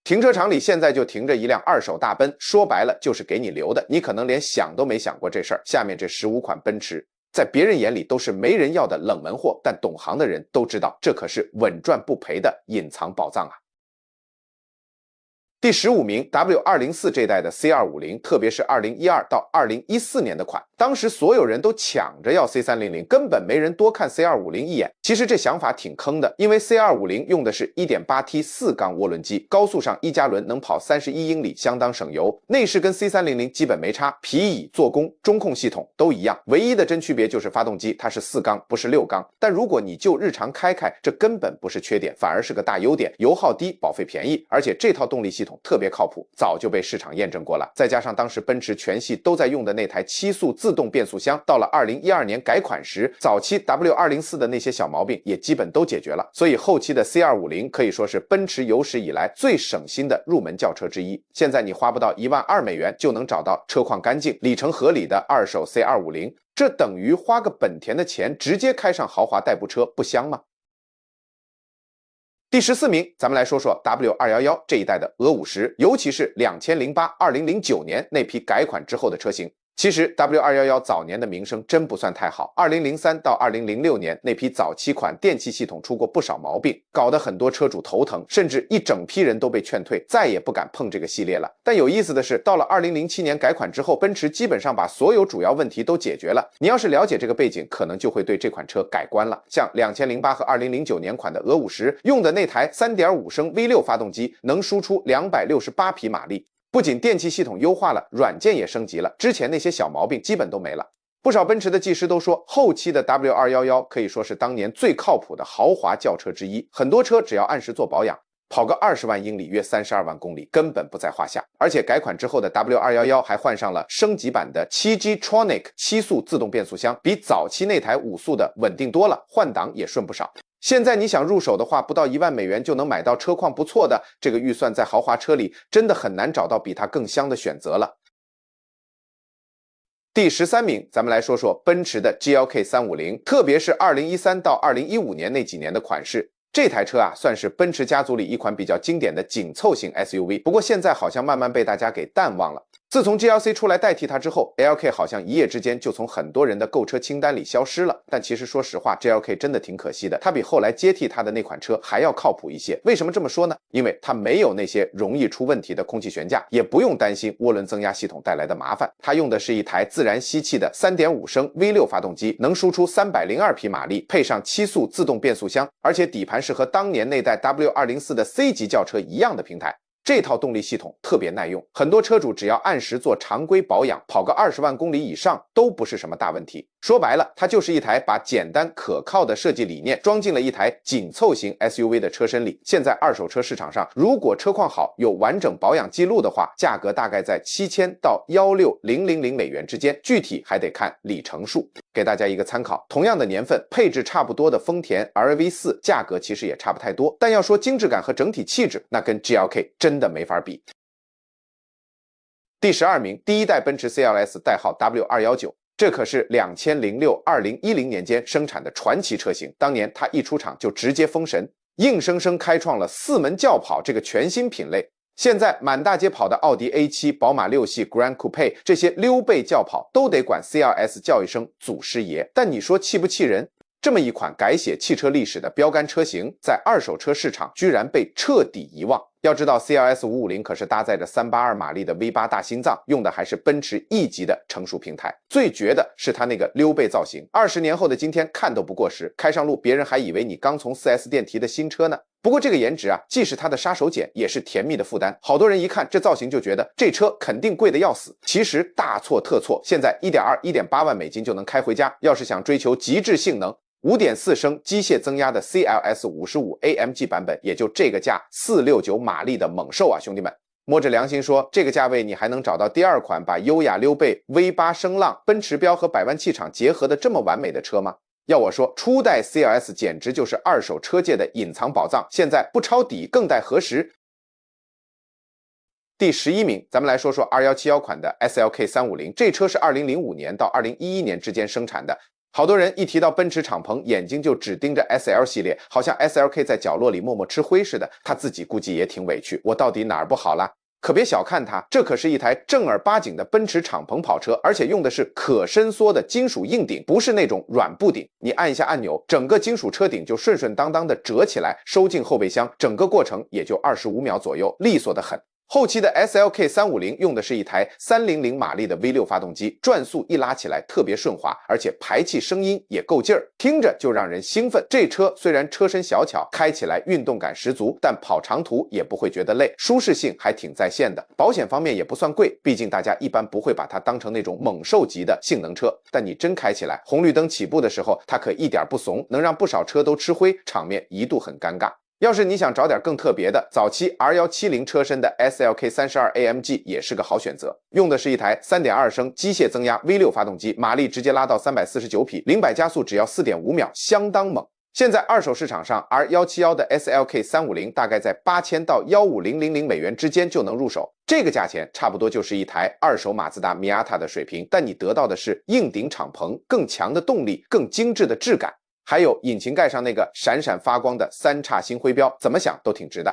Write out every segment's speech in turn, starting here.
停车场里现在就停着一辆二手大奔，说白了就是给你留的，你可能连想都没想过这事儿。下面这15款奔驰，在别人眼里都是没人要的冷门货，但懂行的人都知道，这可是稳赚不赔的隐藏宝藏啊。第15名 W204 这代的 C250， 特别是2012到2014年的款，当时所有人都抢着要 C300， 根本没人多看 C250 一眼。其实这想法挺坑的，因为 C250 用的是 1.8T 4缸涡轮机，高速上一加仑能跑31英里，相当省油。内饰跟 C300 基本没差，皮椅、做工、中控系统都一样，唯一的真区别就是发动机它是4缸不是6缸。但如果你就日常开，这根本不是缺点，反而是个大优点，油耗低，保费便宜，而且这套动力系统特别靠谱，早就被市场验证过了。再加上当时奔驰全系都在用的那台7速自动变速箱，到了2012年改款时，早期 W204 的那些小毛病也基本都解决了，所以后期的 C250 可以说是奔驰有史以来最省心的入门轿车之一。现在你花不到12000就能找到车况干净、里程合理的二手 C250， 这等于花个本田的钱直接开上豪华代步车，不香吗？第14名，咱们来说说 W211 这一代的俄50，尤其是2008、2009年那批改款之后的车型。其实 W211 早年的名声真不算太好，2003到2006年那批早期款电气系统出过不少毛病，搞得很多车主头疼，甚至一整批人都被劝退，再也不敢碰这个系列了。但有意思的是，到了2007年改款之后，奔驰基本上把所有主要问题都解决了。你要是了解这个背景，可能就会对这款车改观了。像2008和2009年款的俄50用的那台 3.5 升 V6 发动机，能输出268匹马力。不仅电气系统优化了，软件也升级了，之前那些小毛病基本都没了。不少奔驰的技师都说，后期的 W211 可以说是当年最靠谱的豪华轿车之一，很多车只要按时做保养，跑个20万英里约32万公里根本不在话下。而且改款之后的 W211 还换上了升级版的 7G Tronic 7速自动变速箱，比早期那台5速的稳定多了，换挡也顺不少。现在你想入手的话，不到$10000就能买到车况不错的，这个预算在豪华车里真的很难找到比它更香的选择了。第13名，咱们来说说奔驰的 GLK 350，特别是2013到2015年那几年的款式。这台车啊，算是奔驰家族里一款比较经典的紧凑型 SUV， 不过现在好像慢慢被大家给淡忘了。自从 GLC 出来代替它之后， LK 好像一夜之间就从很多人的购车清单里消失了。但其实说实话， GLK 真的挺可惜的，它比后来接替它的那款车还要靠谱一些。为什么这么说呢？因为它没有那些容易出问题的空气悬架，也不用担心涡轮增压系统带来的麻烦。它用的是一台自然吸气的 3.5 升 V6 发动机，能输出302匹马力，配上7速自动变速箱，而且底盘是和当年那代 W204 的 C 级轿车一样的平台。这套动力系统特别耐用，很多车主只要按时做常规保养，跑个20万公里以上都不是什么大问题。说白了，它就是一台把简单可靠的设计理念装进了一台紧凑型 SUV 的车身里。现在二手车市场上，如果车况好，有完整保养记录的话，价格大概在7000到16000之间，具体还得看里程数。给大家一个参考，同样的年份，配置差不多的丰田 RAV4 价格其实也差不太多，但要说精致感和整体气质，那跟 GLK 真的没法比。第12名，第一代奔驰 CLS 代号 W219， 这可是2006-2010年间生产的传奇车型，当年它一出厂就直接封神，硬生生开创了4门轿跑这个全新品类。现在满大街跑的奥迪 A7、宝马6系、Grand Coupe 这些溜背轿跑都得管 CLS 叫一声祖师爷，但你说气不气人？这么一款改写汽车历史的标杆车型，在二手车市场居然被彻底遗忘。要知道 CLS 550可是搭载着382马力的 V8 大心脏，用的还是奔驰 E 级的成熟平台。最绝的是它那个溜背造型，20年后的今天看都不过时，开上路别人还以为你刚从 4S 店提的新车呢。不过这个颜值啊，既是它的杀手锏，也是甜蜜的负担。好多人一看这造型就觉得这车肯定贵得要死，其实大错特错。现在 1.2、1.8万美金就能开回家，要是想追求极致性能，5.4升机械增压的 CLS 55 AMG 版本也就这个价，469马力的猛兽啊，兄弟们！摸着良心说，这个价位你还能找到第二款把优雅溜背、V8 声浪、奔驰标和百万气场结合的这么完美的车吗？要我说，初代 CLS 简直就是二手车界的隐藏宝藏，现在不抄底更待何时？第11名，咱们来说说2171款的 SLK 350，这车是2005年到2011年之间生产的。好多人一提到奔驰敞篷，眼睛就只盯着 SL 系列，好像 SLK 在角落里默默吃灰似的，他自己估计也挺委屈，我到底哪儿不好啦？可别小看它，这可是一台正儿八经的奔驰敞篷跑车，而且用的是可伸缩的金属硬顶，不是那种软布顶。你按一下按钮，整个金属车顶就顺顺当当的折起来，收进后备箱，整个过程也就25秒左右，利索的很。后期的 SLK 350用的是一台300马力的 V6 发动机，转速一拉起来特别顺滑，而且排气声音也够劲儿，听着就让人兴奋。这车虽然车身小巧，开起来运动感十足，但跑长途也不会觉得累，舒适性还挺在线的。保险方面也不算贵，毕竟大家一般不会把它当成那种猛兽级的性能车，但你真开起来，红绿灯起步的时候，它可一点不怂，能让不少车都吃灰，场面一度很尴尬。要是你想找点更特别的，早期 R170 车身的 SLK 32 AMG 也是个好选择，用的是一台 3.2 升机械增压 V6 发动机，马力直接拉到349匹，0-100加速只要 4.5秒，相当猛。现在二手市场上 R171 的 SLK 350大概在8000到15000美元之间就能入手，这个价钱差不多就是一台二手马自达 Miata 的水平，但你得到的是硬顶敞篷，更强的动力，更精致的质感，还有引擎盖上那个闪闪发光的3叉星徽标，怎么想都挺值的。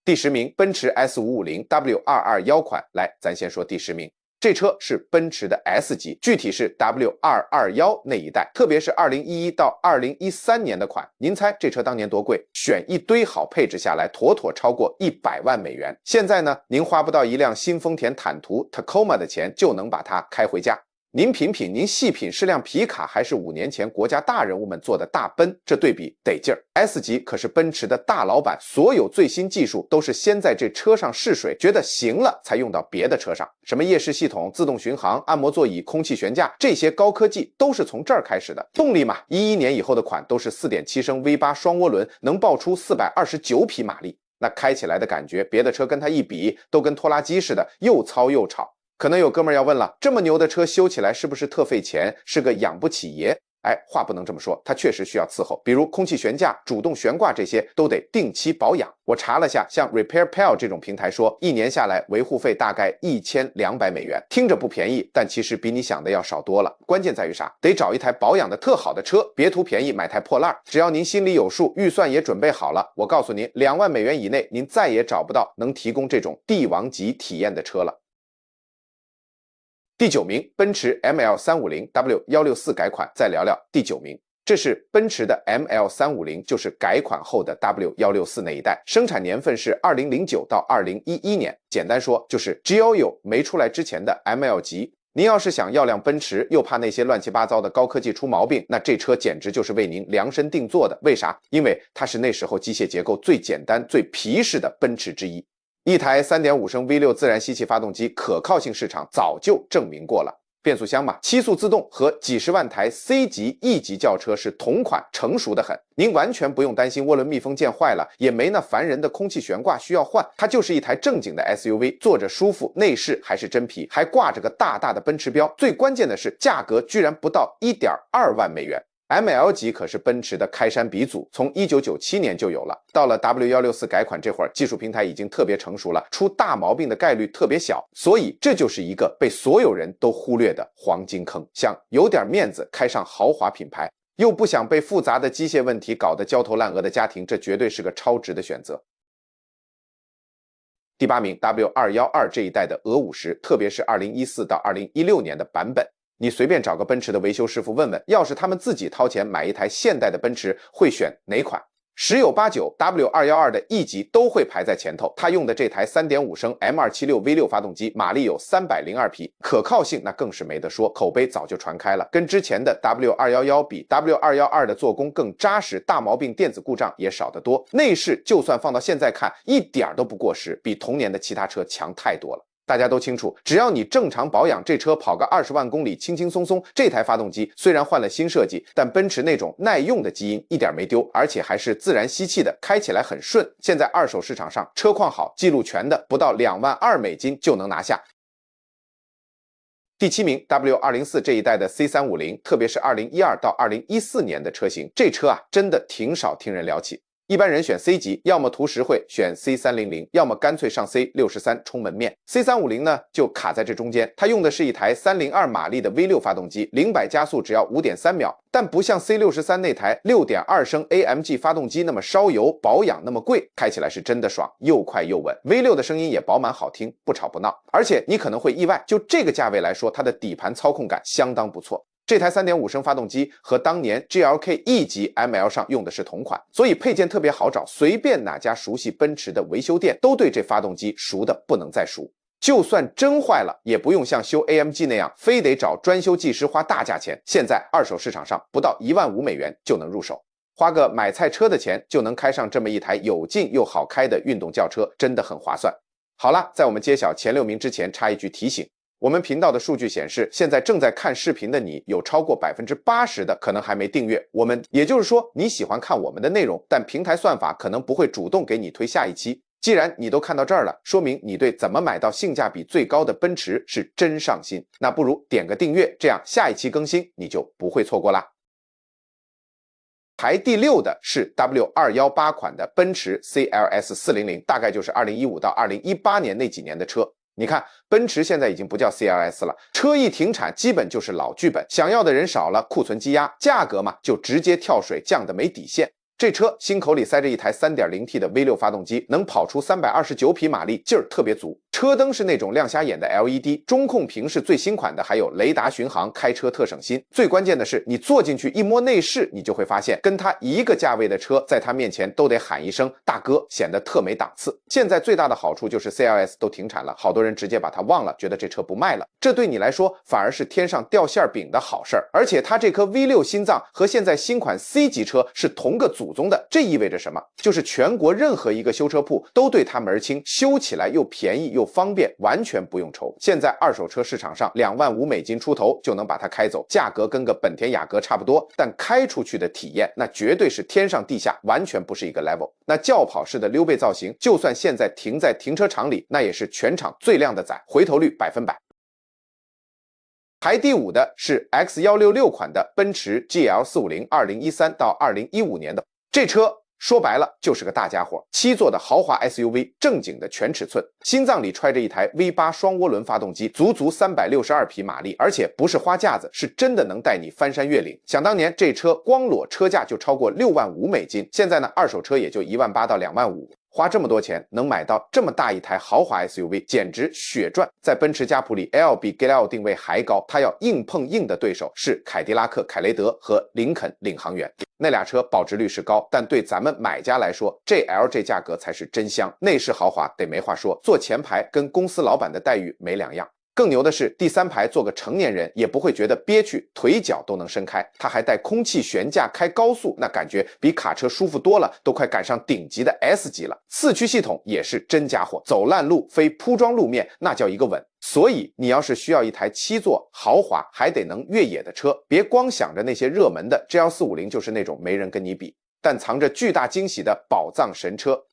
第10名，奔驰 S550 W221 款，来，咱先说第10名。这车是奔驰的 S 级，具体是 W221 那一代，特别是2011到2013年的款。您猜这车当年多贵？选一堆好配置下来，妥妥超过100万美元。现在呢，您花不到一辆新丰田坦途 Tacoma 的钱，就能把它开回家。您品品，您细品，是辆皮卡还是5年前国家大人物们做的大奔？这对比得劲儿。S 级可是奔驰的大老板，所有最新技术都是先在这车上试水，觉得行了才用到别的车上。什么夜视系统、自动巡航、按摩座椅、空气悬架，这些高科技都是从这儿开始的。动力嘛，11年以后的款都是 4.7 升 V8 双涡轮，能爆出429匹马力。那开起来的感觉，别的车跟它一比，都跟拖拉机似的，又糙又吵。可能有哥们儿要问了，这么牛的车修起来是不是特费钱，是个养不起爷？哎，话不能这么说，它确实需要伺候，比如空气悬架、主动悬挂这些都得定期保养。我查了下，像 RepairPal 这种平台说，一年下来维护费大概1200美元，听着不便宜，但其实比你想的要少多了。关键在于啥？得找一台保养的特好的车，别图便宜买台破烂。只要您心里有数，预算也准备好了，我告诉您，2万美元以内，您再也找不到能提供这种帝王级体验的车了。第9名，奔驰 ML350 W164 改款。再聊聊第9名，这是奔驰的 ML350，就是改款后的 W164 那一代，生产年份是2009到2011年。简单说，就是 G1没出来之前的 ML 级。您要是想要辆奔驰，又怕那些乱七八糟的高科技出毛病，那这车简直就是为您量身定做的。为啥？因为它是那时候机械结构最简单、最皮实的奔驰之一。一台 3.5 升 V6 自然吸气发动机，可靠性市场早就证明过了。变速箱嘛，7速自动和几十万台 C 级 E 级轿车是同款，成熟的很。您完全不用担心涡轮密封件坏了，也没那烦人的空气悬挂需要换，它就是一台正经的 SUV， 坐着舒服，内饰还是真皮，还挂着个大大的奔驰标。最关键的是，价格居然不到 1.2 万美元。ML 级可是奔驰的开山鼻祖，从1997年就有了。到了 W164 改款这会儿，技术平台已经特别成熟了，出大毛病的概率特别小，所以这就是一个被所有人都忽略的黄金坑。想有点面子开上豪华品牌，又不想被复杂的机械问题搞得焦头烂额的家庭，这绝对是个超值的选择。第8名 W212 这一代的俄50，特别是2014到2016年的版本。你随便找个奔驰的维修师傅问问，要是他们自己掏钱买一台现代的奔驰，会选哪款？十有八九 W212 的 E 级都会排在前头。它用的这台 3.5 升 M276 V6 发动机，马力有302匹，可靠性那更是没得说，口碑早就传开了。跟之前的 W211 比， W212 的做工更扎实，大毛病电子故障也少得多。内饰就算放到现在看，一点都不过时，比同年的其他车强太多了。大家都清楚，只要你正常保养，这车跑个20万公里轻轻松松。这台发动机虽然换了新设计，但奔驰那种耐用的基因一点没丢，而且还是自然吸气的，开起来很顺。现在二手市场上车况好、记录全的，不到22000美金就能拿下。第7名 W204 这一代的 C350， 特别是2012到2014年的车型，这车啊真的挺少听人聊起。一般人选 C 级，要么图实惠选 C300，要么干脆上 C63充门面。C350呢就卡在这中间，它用的是一台302马力的 V6 发动机，0-100加速只要 5.3秒，但不像 C63那台 6.2 升 AMG 发动机那么烧油，保养那么贵，开起来是真的爽，又快又稳。V6 的声音也饱满好听，不吵不闹。而且你可能会意外，就这个价位来说，它的底盘操控感相当不错。这台 3.5 升发动机和当年 GLK E 级 ML 上用的是同款，所以配件特别好找，随便哪家熟悉奔驰的维修店都对这发动机熟的不能再熟。就算真坏了，也不用像修 AMG 那样非得找专修技师花大价钱，现在二手市场上不到15000美元就能入手，花个买菜车的钱就能开上这么一台有劲又好开的运动轿车，真的很划算。好了，在我们揭晓前6名之前插一句提醒，我们频道的数据显示，现在正在看视频的你，有超过 80% 的可能还没订阅我们，也就是说你喜欢看我们的内容，但平台算法可能不会主动给你推下一期。既然你都看到这儿了，说明你对怎么买到性价比最高的奔驰是真上心，那不如点个订阅，这样下一期更新你就不会错过啦。排第6的是 W218 款的奔驰 CLS 400，大概就是2015到2018年那几年的车。你看，奔驰现在已经不叫 CLS 了，车一停产基本就是老剧本，想要的人少了，库存积压，价格嘛就直接跳水，降得没底线。这车心口里塞着一台 3.0T 的 V6 发动机，能跑出329匹马力，劲儿特别足。车灯是那种亮瞎眼的 LED， 中控屏是最新款的，还有雷达巡航，开车特省心。最关键的是，你坐进去一摸内饰，你就会发现，跟它一个价位的车，在它面前都得喊一声大哥，显得特没档次。现在最大的好处就是 CLS 都停产了，好多人直接把它忘了，觉得这车不卖了。这对你来说反而是天上掉馅饼的好事儿。而且它这颗 V6 心脏和现在新款 C 级车是同个祖宗的，这意味着什么？就是全国任何一个修车铺都对它门清，修起来又便宜又方便，完全不用愁。现在二手车市场上25000出头就能把它开走，价格跟个本田雅阁差不多，但开出去的体验那绝对是天上地下，完全不是一个 level。那轿跑式的溜背造型，就算现在停在停车场里，那也是全场最靓的仔，回头率100%。排第5的是 X166 款的奔驰 GL450 2013到2015年的，这车说白了就是个大家伙，7座的豪华 SUV， 正经的全尺寸，心脏里揣着一台 V8 双涡轮发动机，足足362匹马力，而且不是花架子，是真的能带你翻山越岭。想当年这车光裸车价就超过65000，现在呢二手车也就18000到25000。花这么多钱能买到这么大一台豪华 SUV， 简直血赚。在奔驰家谱里 L 比 GL 定位还高，它要硬碰硬的对手是凯迪拉克凯雷德和林肯领航员。那俩车保值率是高，但对咱们买家来说，这 L 这价格才是真香。内饰豪华得没话说，坐前排跟公司老板的待遇没两样。更牛的是，第3排坐个成年人也不会觉得憋屈，腿脚都能伸开。它还带空气悬架，开高速那感觉比卡车舒服多了，都快赶上顶级的 S 级了。4驱系统也是真家伙，走烂路非铺装路面那叫一个稳。所以你要是需要一台7座豪华还得能越野的车，别光想着那些热门的 GL450， 就是那种没人跟你比，但藏着巨大惊喜的宝藏神车。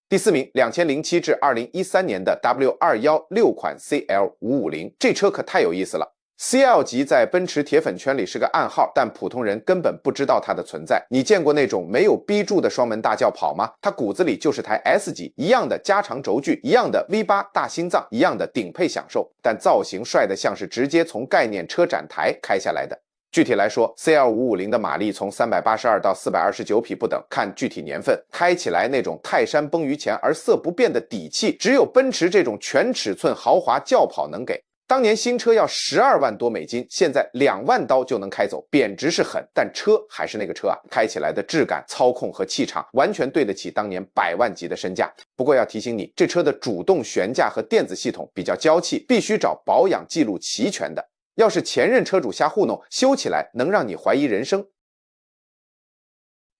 第4名，2007至2013年的 W216 款 CL550， 这车可太有意思了。CL 级在奔驰铁粉圈里是个暗号，但普通人根本不知道它的存在。你见过那种没有逼柱的双门大轿跑吗？它骨子里就是台 S 级，一样的加长轴距，一样的 V8 大心脏，一样的顶配享受，但造型帅得像是直接从概念车展台开下来的。具体来说 ，CL550 的马力从382到429匹不等，看具体年份，开起来那种泰山崩于前而色不变的底气，只有奔驰这种全尺寸豪华轿跑能给。当年新车要12万多美金，现在2万刀就能开走，贬值是狠，但车还是那个车啊，开起来的质感、操控和气场完全对得起当年100万级的身价。不过要提醒你，这车的主动悬架和电子系统比较娇气，必须找保养记录齐全的。要是前任车主瞎糊弄，修起来能让你怀疑人生。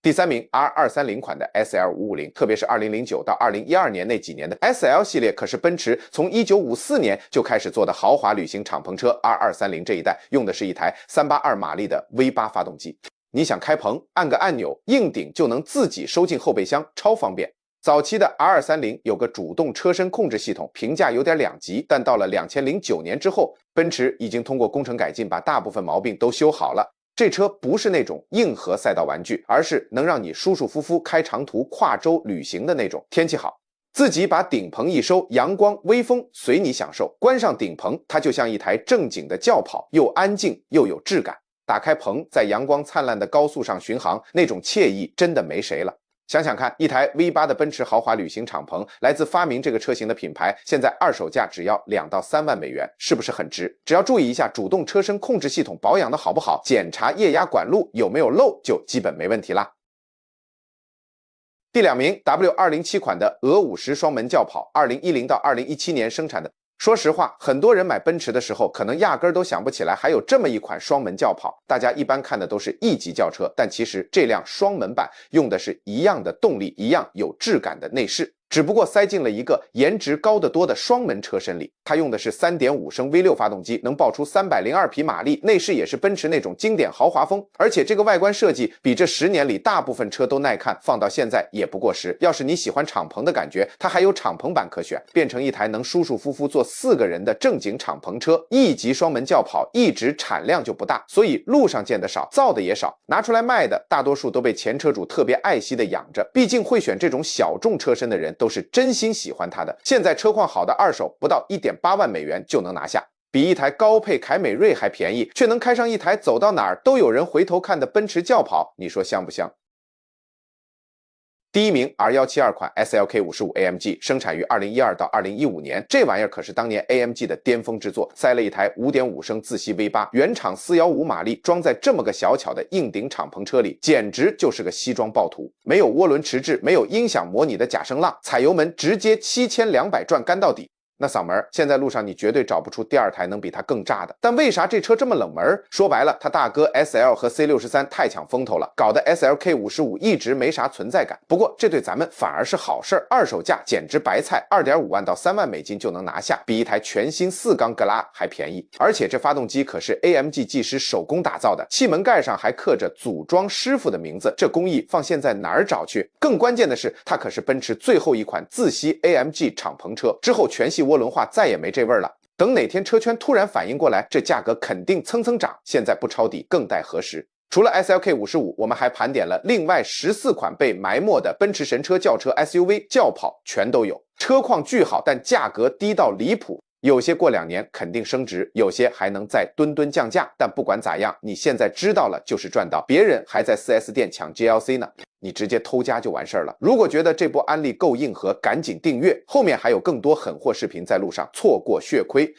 第3名 R230 款的 SL550， 特别是2009到2012年那几年的 SL 系列，可是奔驰从1954年就开始做的豪华旅行敞篷车。 R230 这一代用的是一台382马力的 V8 发动机，你想开棚按个按钮，硬顶就能自己收进后备箱，超方便。早期的 R230 有个主动车身控制系统，评价有点两极，但到了2009年之后，奔驰已经通过工程改进把大部分毛病都修好了。这车不是那种硬核赛道玩具，而是能让你舒舒服服开长途跨州旅行的那种。天气好，自己把顶棚一收，阳光微风随你享受。关上顶棚，它就像一台正经的轿跑，又安静又有质感。打开棚，在阳光灿烂的高速上巡航，那种惬意真的没谁了。想想看，一台 V8 的奔驰豪华旅行敞篷，来自发明这个车型的品牌，现在二手价只要2到3万美元，是不是很值？只要注意一下主动车身控制系统保养的好不好，检查液压管路有没有漏，就基本没问题啦。第2名 W207 款的俄50双门轿跑，2010到2017年生产的。说实话，很多人买奔驰的时候，可能压根儿都想不起来还有这么一款双门轿跑。大家一般看的都是1级轿车，但其实这辆双门版用的是一样的动力，一样有质感的内饰。只不过塞进了一个颜值高得多的双门车身里，它用的是 3.5 升 V6 发动机，能爆出302匹马力，内饰也是奔驰那种经典豪华风，而且这个外观设计比这10年里大部分车都耐看，放到现在也不过时。要是你喜欢敞篷的感觉，它还有敞篷版可选，变成一台能舒舒服服坐4个人的正经敞篷车。1级双门轿跑一直产量就不大，所以路上见得少，造的也少，拿出来卖的大多数都被前车主特别爱惜的养着，毕竟会选这种小众车身的人都是真心喜欢它的。现在车况好的二手不到 1.8万美元就能拿下，比一台高配凯美瑞还便宜，却能开上一台走到哪儿都有人回头看的奔驰轿跑，你说香不香？第1名 R172 款 SLK55 AMG， 生产于2012到2015年，这玩意儿可是当年 AMG 的巅峰之作，塞了一台 5.5 升自吸 V8， 原厂415马力，装在这么个小巧的硬顶敞篷车里，简直就是个西装暴徒。没有涡轮迟滞，没有音响模拟的假声浪，踩油门直接7200转干到底。那嗓门，现在路上你绝对找不出第2台能比它更炸的。但为啥这车这么冷门？说白了，他大哥 SL 和 C63 太抢风头了，搞得 SLK55 一直没啥存在感。不过这对咱们反而是好事儿，二手价简直白菜，2.5万到3万美金就能拿下，比一台全新4缸格拉还便宜。而且这发动机可是 AMG 技师手工打造的，气门盖上还刻着组装师傅的名字，这工艺放现在哪儿找去？更关键的是，它可是奔驰最后一款自吸 AMG 敞篷车，之后全系涡轮化再也没这味儿了。等哪天车圈突然反应过来，这价格肯定蹭蹭涨，现在不抄底更待何时？除了 SLK55， 我们还盘点了另外14款被埋没的奔驰神车轿车 SUV 轿跑全都有，车况巨好，但价格低到离谱。有些过2年肯定升值，有些还能再吨吨降价，但不管咋样，你现在知道了就是赚到，别人还在 4S 店抢 GLC 呢，你直接偷家就完事儿了。如果觉得这波案例够硬核，赶紧订阅，后面还有更多狠货视频在路上，错过血亏。